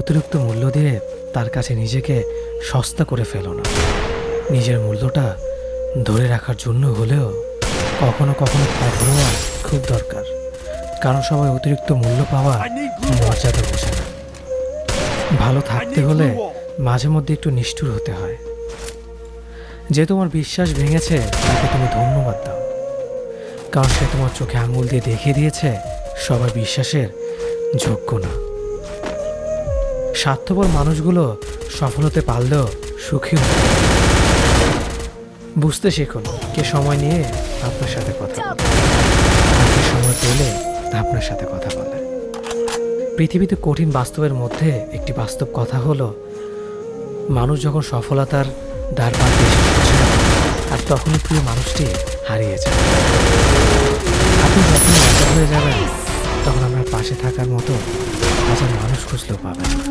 অতিরিক্ত মূল্য দিয়ে তার কাছে নিজেকে সস্তা করে ফেলো না। নিজের মূল্যটা ধরে রাখার জন্য হলেও কখনো কখনো হওয়া খুব দরকার, কারণ সবাই অতিরিক্ত মূল্য পাওয়া মর্যাদা বোঝে না। ভালো থাকতে হলে মাঝে মধ্যে একটু নিষ্ঠুর হতে হয়। যে তোমার বিশ্বাস ভেঙেছে তাকে তুমি ধন্যবাদ দাও, কারণ সে তোমার চোখে আঙুল দিয়ে দেখিয়ে দিয়েছে সবাই বিশ্বাসের যোগ্য না। স্বার্থপর মানুষগুলো সফল হতে পারলেও সুখী হয়। বুঝতে শিখুন কে সময় নিয়ে আপনার সাথে কথা বলে, আর কে সময় পেলে আপনার সাথে কথা বলে। পৃথিবীতে কঠিন বাস্তবের মধ্যে একটি বাস্তব কথা হলো, মানুষ যখন সফলতার দ্বার প্রান্তে এসে পৌঁছায় আর তখনই প্রিয় মানুষটি হারিয়ে যায়। আপনি যখন একা হয়ে যাবেন তখন আপনার পাশে থাকার মতো হাজার মানুষ খুঁজলেও পাবেন না।